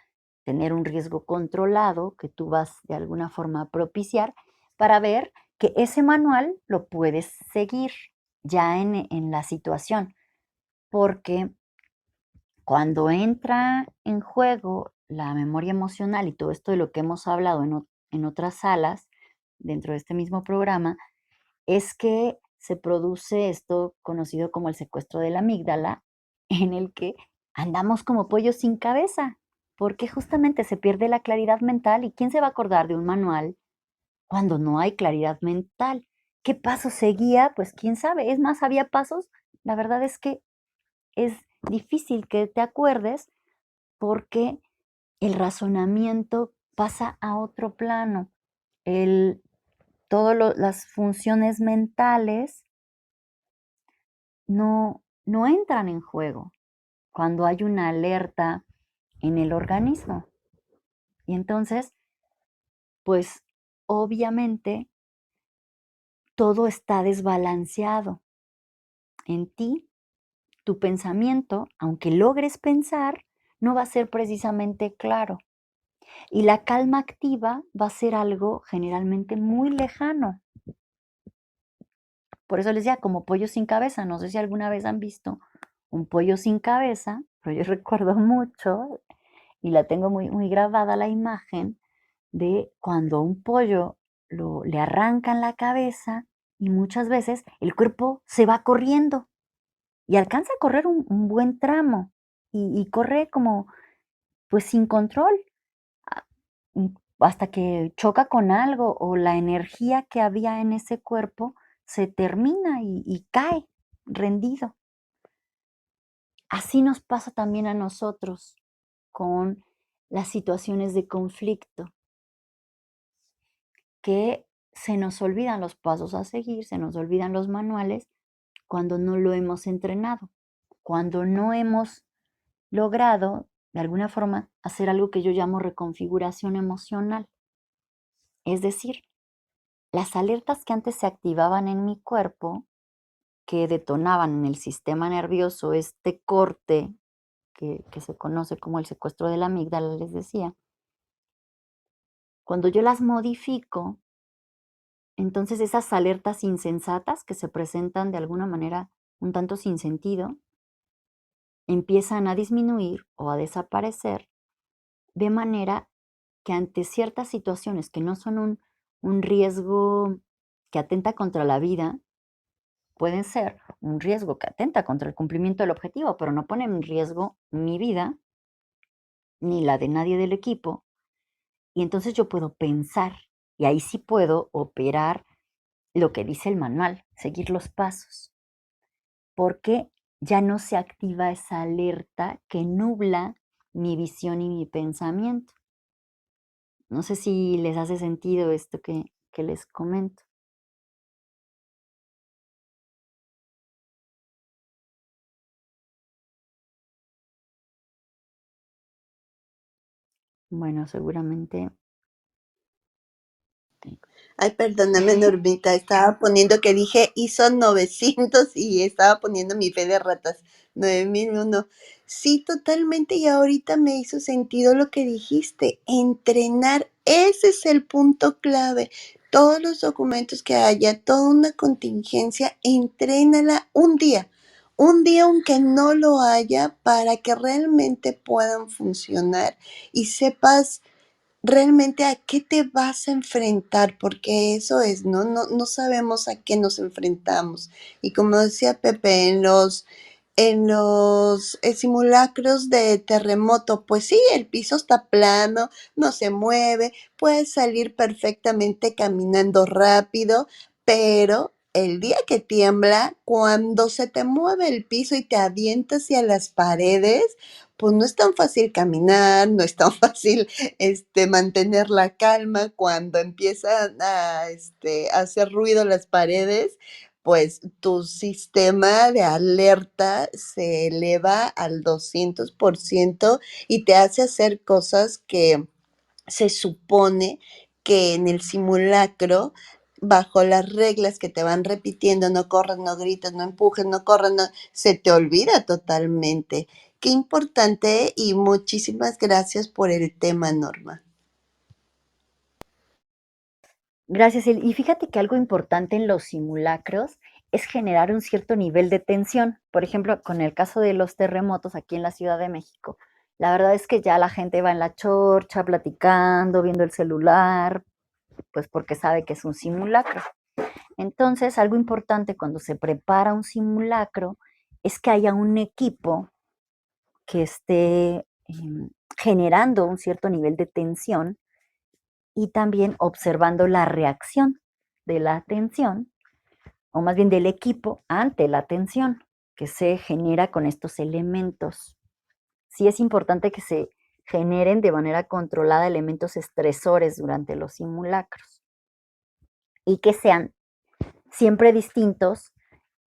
tener un riesgo controlado que tú vas de alguna forma a propiciar para ver que ese manual lo puedes seguir ya en la situación, porque cuando entra en juego la memoria emocional y todo esto de lo que hemos hablado en otras salas dentro de este mismo programa, es que se produce esto conocido como el secuestro de la amígdala, en el que andamos como pollos sin cabeza, porque justamente se pierde la claridad mental. ¿Y quién se va a acordar de un manual cuando no hay claridad mental? ¿Qué paso seguía? Pues quién sabe. Es más, había pasos. La verdad es que es difícil que te acuerdes porque el razonamiento pasa a otro plano. El, Todas las funciones mentales no entran en juego cuando hay una alerta en el organismo. Y entonces, pues obviamente todo está desbalanceado en ti. Tu pensamiento, aunque logres pensar, no va a ser precisamente claro. Y la calma activa va a ser algo generalmente muy lejano. Por eso les decía, como pollo sin cabeza. No sé si alguna vez han visto un pollo sin cabeza, pero yo recuerdo mucho y la tengo muy, muy grabada la imagen de cuando un pollo le arrancan la cabeza y muchas veces el cuerpo se va corriendo y alcanza a correr un buen tramo y corre como pues sin control a- hasta que choca con algo o la energía que había en ese cuerpo se termina y cae rendido. Así nos pasa también a nosotros con las situaciones de conflicto, que se nos olvidan los pasos a seguir, se nos olvidan los manuales cuando no lo hemos entrenado, cuando no hemos logrado, de alguna forma, hacer algo que yo llamo reconfiguración emocional. Es decir, las alertas que antes se activaban en mi cuerpo, que detonaban en el sistema nervioso este corte que se conoce como el secuestro de la amígdala, les decía, cuando yo las modifico, entonces esas alertas insensatas que se presentan de alguna manera un tanto sin sentido, empiezan a disminuir o a desaparecer de manera que ante ciertas situaciones que no son un riesgo que atenta contra la vida, pueden ser un riesgo que atenta contra el cumplimiento del objetivo, pero no ponen en riesgo mi vida ni la de nadie del equipo. Y entonces yo puedo pensar y ahí sí puedo operar lo que dice el manual, seguir los pasos, porque ya no se activa esa alerta que nubla mi visión y mi pensamiento. No sé si les hace sentido esto que les comento. Bueno, seguramente. Ay, perdóname, Normita, estaba poniendo que dije ISO 900 y estaba poniendo mi fe de ratas, 9001. Sí, totalmente, y ahorita me hizo sentido lo que dijiste, entrenar, ese es el punto clave. Todos los documentos que haya, toda una contingencia, entrénala un día aunque no lo haya, para que realmente puedan funcionar y sepas realmente a qué te vas a enfrentar, porque eso es, ¿no? No sabemos a qué nos enfrentamos. Y como decía Pepe, en los simulacros de terremoto, pues sí, el piso está plano, no se mueve, puedes salir perfectamente caminando rápido, pero el día que tiembla, cuando se te mueve el piso y te avientas hacia las paredes, pues no es tan fácil caminar, no es tan fácil mantener la calma cuando empiezan a hacer ruido las paredes, pues tu sistema de alerta se eleva al 200% y te hace hacer cosas que se supone que en el simulacro bajo las reglas que te van repitiendo, no corras, no grites, no empujes, no corras, no, se te olvida totalmente. Qué importante y muchísimas gracias por el tema, Norma. Gracias. Y fíjate que algo importante en los simulacros es generar un cierto nivel de tensión. Por ejemplo, con el caso de los terremotos aquí en la Ciudad de México, la verdad es que ya la gente va en la chorcha, platicando, viendo el celular, pues porque sabe que es un simulacro. Entonces, algo importante cuando se prepara un simulacro es que haya un equipo que esté generando un cierto nivel de tensión y también observando la reacción de la tensión, o más bien del equipo ante la tensión que se genera con estos elementos. Sí es importante que se generen de manera controlada elementos estresores durante los simulacros y que sean siempre distintos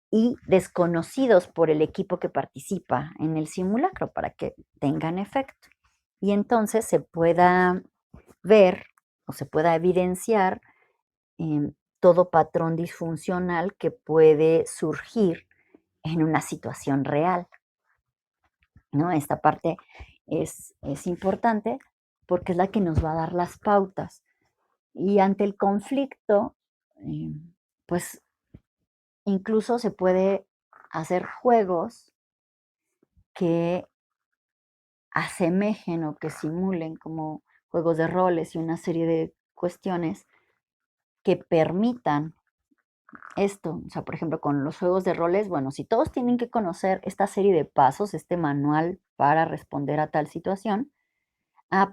y desconocidos por el equipo que participa en el simulacro para que tengan efecto. Y entonces se pueda ver o se pueda evidenciar todo patrón disfuncional que puede surgir en una situación real, ¿no? Esta parte es importante porque es la que nos va a dar las pautas. Y ante el conflicto, pues incluso se puede hacer juegos que asemejen o que simulen como juegos de roles y una serie de cuestiones que permitan esto. O sea, por ejemplo, con los juegos de roles, bueno, si todos tienen que conocer esta serie de pasos, este manual para responder a tal situación,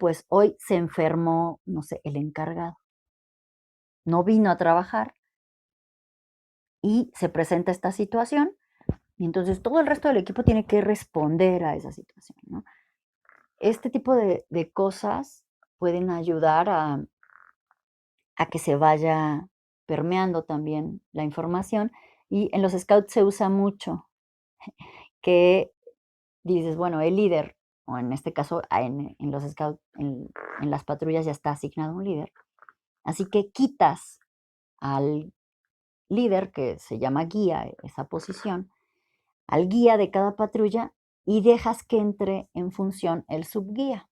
pues hoy se enfermó, no sé, el encargado. No vino a trabajar y se presenta esta situación y entonces todo el resto del equipo tiene que responder a esa situación, ¿no? Este tipo de cosas pueden ayudar a que se vaya permeando también la información y en los scouts se usa mucho que dices, bueno, el líder, o en este caso en los scouts, en las patrullas ya está asignado un líder, así que quitas al líder, que se llama guía, esa posición, al guía de cada patrulla y dejas que entre en función el subguía,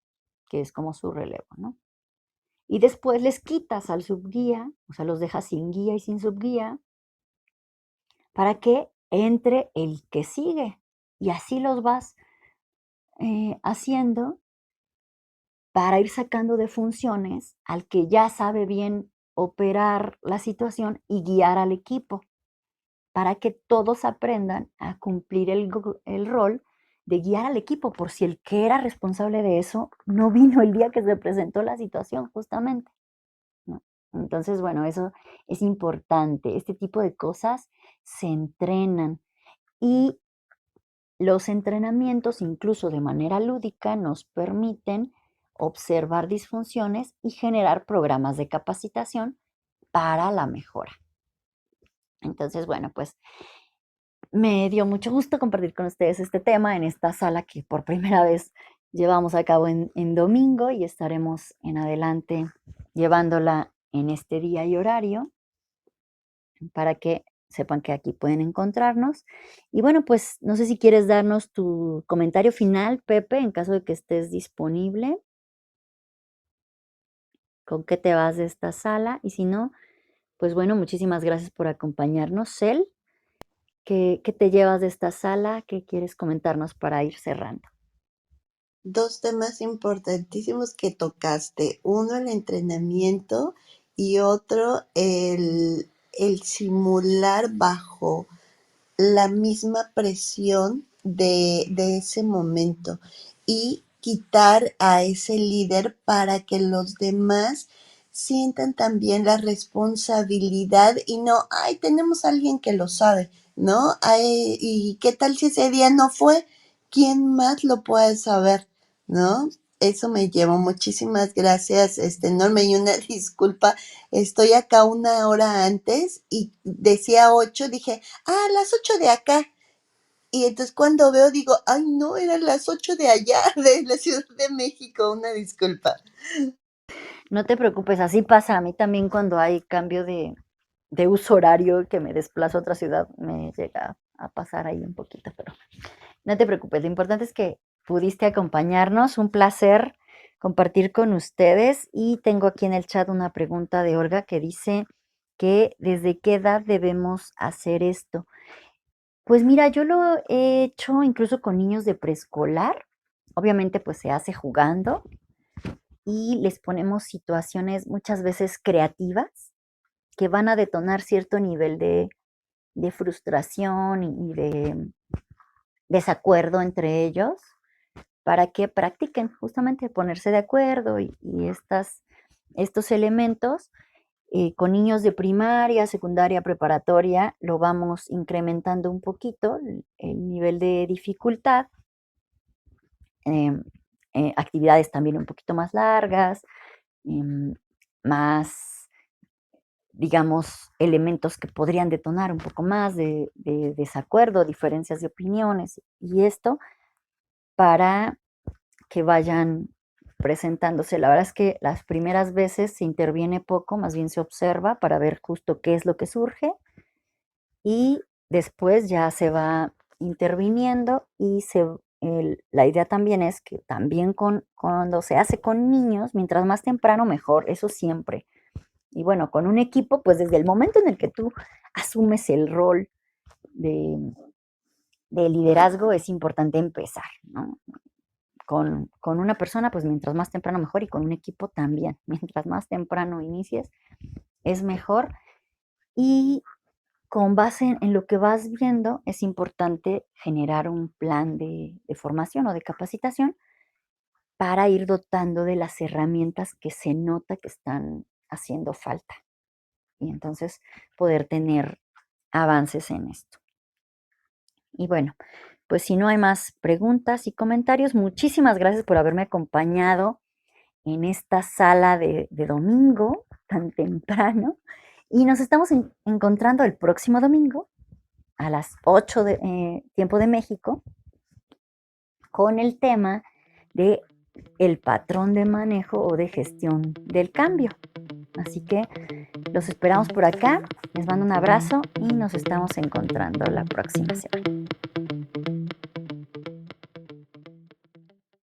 que es como su relevo, ¿no? Y después les quitas al subguía, o sea, los dejas sin guía y sin subguía, para que entre el que sigue. Y así los vas haciendo para ir sacando de funciones al que ya sabe bien operar la situación y guiar al equipo, para que todos aprendan a cumplir el rol de guiar al equipo, por si el que era responsable de eso no vino el día que se presentó la situación, justamente, ¿no? Entonces, bueno, eso es importante. Este tipo de cosas se entrenan y los entrenamientos, incluso de manera lúdica, nos permiten observar disfunciones y generar programas de capacitación para la mejora. Entonces, bueno, pues me dio mucho gusto compartir con ustedes este tema en esta sala que por primera vez llevamos a cabo en domingo y estaremos en adelante llevándola en este día y horario para que sepan que aquí pueden encontrarnos. Y bueno, pues no sé si quieres darnos tu comentario final, Pepe, en caso de que estés disponible. ¿Con qué te vas de esta sala? Y si no, pues bueno, muchísimas gracias por acompañarnos. Cel, ¿qué te llevas de esta sala? ¿Qué quieres comentarnos para ir cerrando? Dos temas importantísimos que tocaste. Uno, el entrenamiento y otro, el simular bajo la misma presión de ese momento y quitar a ese líder para que los demás sientan también la responsabilidad y no, ay, tenemos a alguien que lo sabe, ¿no? Ay, ¿y qué tal si ese día no fue? ¿Quién más lo puede saber, no? Eso me llevó. Muchísimas gracias, Norma, y una disculpa, estoy acá una hora antes y decía 8, dije, las 8 de acá. Y entonces cuando veo digo, ay no, eran las 8 de allá, de la Ciudad de México, una disculpa. No te preocupes, así pasa a mí también cuando hay cambio de de uso horario que me desplazo a otra ciudad, me llega a pasar ahí un poquito, pero no te preocupes, lo importante es que pudiste acompañarnos, un placer compartir con ustedes y tengo aquí en el chat una pregunta de Olga que dice que desde qué edad debemos hacer esto. Pues mira, yo lo he hecho incluso con niños de preescolar, obviamente pues se hace jugando y les ponemos situaciones muchas veces creativas que van a detonar cierto nivel de frustración y de desacuerdo entre ellos para que practiquen justamente ponerse de acuerdo y estos elementos con niños de primaria, secundaria, preparatoria, lo vamos incrementando un poquito el nivel de dificultad, em, actividades también un poquito más largas, más, digamos, elementos que podrían detonar un poco más de desacuerdo, diferencias de opiniones y esto para que vayan presentándose. La verdad es que las primeras veces se interviene poco, más bien se observa para ver justo qué es lo que surge y después ya se va interviniendo y la idea también es que también cuando se hace con niños, mientras más temprano mejor, eso siempre. Y bueno, con un equipo, pues desde el momento en el que tú asumes el rol de, de liderazgo es importante empezar, ¿no? Con una persona, pues mientras más temprano mejor y con un equipo también. Mientras más temprano inicies, es mejor. Y con base en lo que vas viendo, es importante generar un plan de formación o de capacitación para ir dotando de las herramientas que se nota que están haciendo falta. Y entonces poder tener avances en esto. Y bueno, pues si no hay más preguntas y comentarios, muchísimas gracias por haberme acompañado en esta sala de domingo tan temprano. Y nos estamos encontrando el próximo domingo a las 8 de tiempo de México con el tema de el patrón de manejo o de gestión del cambio. Así que los esperamos por acá. Les mando un abrazo y nos estamos encontrando la próxima semana.